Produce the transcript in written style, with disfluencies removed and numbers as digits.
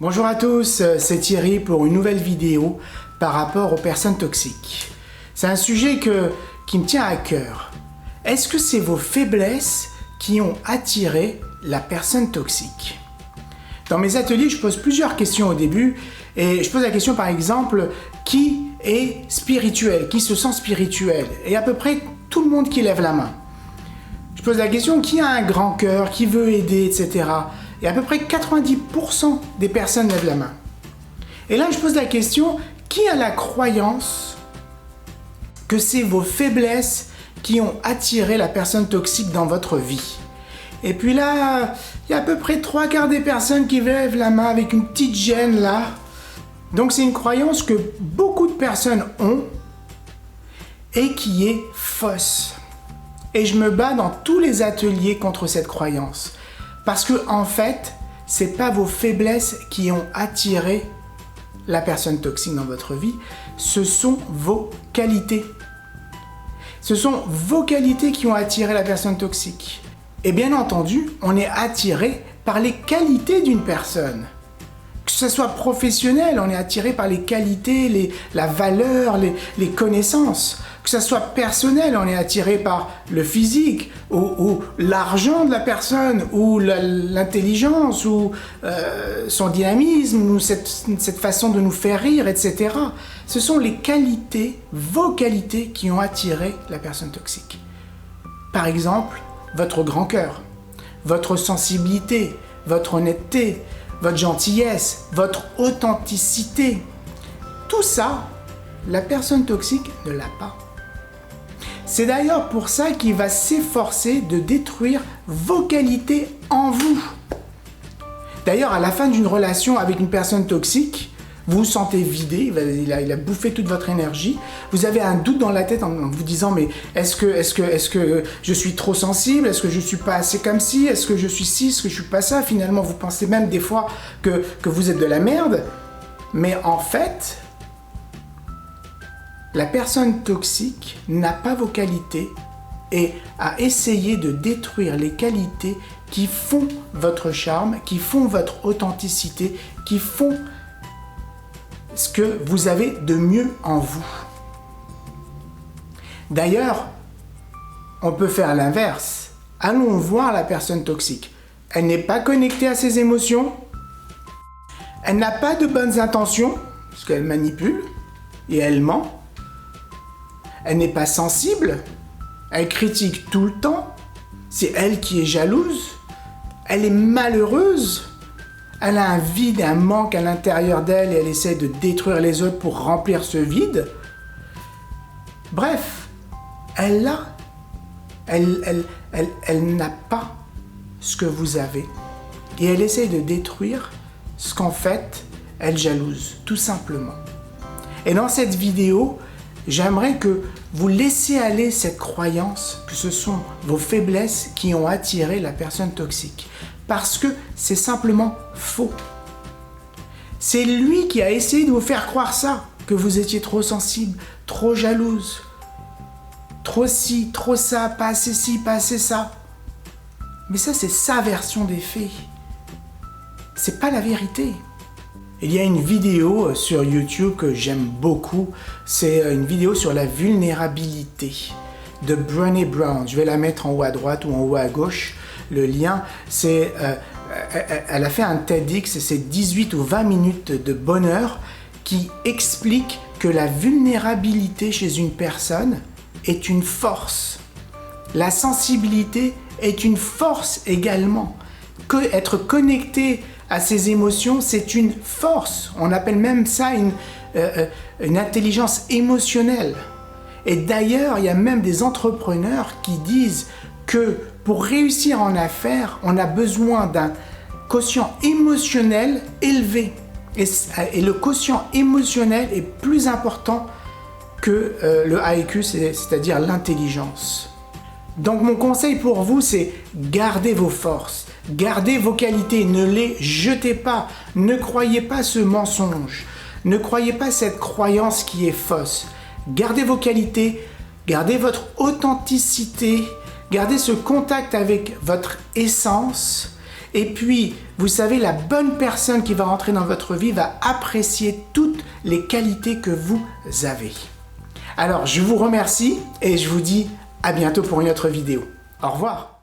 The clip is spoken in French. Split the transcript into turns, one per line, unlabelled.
Bonjour à tous, c'est Thierry pour une nouvelle vidéo par rapport aux personnes toxiques. C'est un sujet qui me tient à cœur. Est-ce que c'est vos faiblesses qui ont attiré la personne toxique? Dans mes ateliers, je pose plusieurs questions au début et je pose la question par exemple, qui est spirituel? Qui se sent spirituel? Et à peu près tout le monde qui lève la main. Je pose la question, qui a un grand cœur, qui veut aider, etc. Et à peu près 90% des personnes lèvent la main. Et là, je pose la question, qui a la croyance que c'est vos faiblesses qui ont attiré la personne toxique dans votre vie? Et puis là, il y a à peu près 3/4 des personnes qui lèvent la main avec une petite gêne là. Donc c'est une croyance que beaucoup de personnes ont et qui est fausse. Et je me bats dans tous les ateliers contre cette croyance. Parce que en fait, c'est pas vos faiblesses qui ont attiré la personne toxique dans votre vie, ce sont vos qualités. Ce sont vos qualités qui ont attiré la personne toxique. Et bien entendu, on est attiré par les qualités d'une personne. Que ce soit professionnel, on est attiré par les qualités, la valeur, les connaissances. Que ce soit personnel, on est attiré par le physique, ou l'argent de la personne, ou l'intelligence, ou son dynamisme, ou cette façon de nous faire rire, etc. Ce sont les qualités, vos qualités, qui ont attiré la personne toxique. Par exemple, votre grand cœur, votre sensibilité, votre honnêteté, votre gentillesse, votre authenticité. Tout ça, la personne toxique ne l'a pas. C'est d'ailleurs pour ça qu'il va s'efforcer de détruire vos qualités en vous. D'ailleurs, à la fin d'une relation avec une personne toxique, vous vous sentez vidé, il a bouffé toute votre énergie, vous avez un doute dans la tête en vous disant mais est-ce que je suis trop sensible, est-ce que je suis pas assez comme ci, est-ce que je suis ci, est-ce que je suis pas ça, finalement vous pensez même des fois que vous êtes de la merde, mais en fait, la personne toxique n'a pas vos qualités et a essayé de détruire les qualités qui font votre charme, qui font votre authenticité, qui font ce que vous avez de mieux en vous. D'ailleurs, on peut faire l'inverse. Allons voir la personne toxique. Elle n'est pas connectée à ses émotions. Elle n'a pas de bonnes intentions, parce qu'elle manipule et elle ment. Elle n'est pas sensible. Elle critique tout le temps. C'est elle qui est jalouse. Elle est malheureuse. Elle a un vide, un manque à l'intérieur d'elle et elle essaie de détruire les autres pour remplir ce vide. Bref, elle n'a pas ce que vous avez. Et elle essaie de détruire ce qu'en fait, elle jalouse, tout simplement. Et dans cette vidéo, j'aimerais que vous laissiez aller cette croyance que ce sont vos faiblesses qui ont attiré la personne toxique. Parce que c'est simplement faux. C'est lui qui a essayé de vous faire croire ça, que vous étiez trop sensible, trop jalouse, trop ci, trop ça, pas assez ci, pas assez ça. Mais ça, c'est sa version des faits. C'est pas la vérité. Il y a une vidéo sur YouTube que j'aime beaucoup. C'est une vidéo sur la vulnérabilité de Brené Brown. Je vais la mettre en haut à droite ou en haut à gauche. Le lien, c'est... elle a fait un TEDx, c'est 18 ou 20 minutes de bonheur qui explique que la vulnérabilité chez une personne est une force. La sensibilité est une force également. Être connecté à ses émotions, c'est une force. On appelle même ça une intelligence émotionnelle. Et d'ailleurs, il y a même des entrepreneurs qui disent que pour réussir en affaires, on a besoin d'un quotient émotionnel élevé. Et le quotient émotionnel est plus important que le IQ, c'est-à-dire l'intelligence. Donc mon conseil pour vous, c'est gardez vos forces, gardez vos qualités, ne les jetez pas, ne croyez pas ce mensonge, ne croyez pas cette croyance qui est fausse. Gardez vos qualités, gardez votre authenticité, gardez ce contact avec votre essence Et puis, vous savez, la bonne personne qui va rentrer dans votre vie va apprécier toutes les qualités que vous avez. Alors, je vous remercie et je vous dis à bientôt pour une autre vidéo. Au revoir.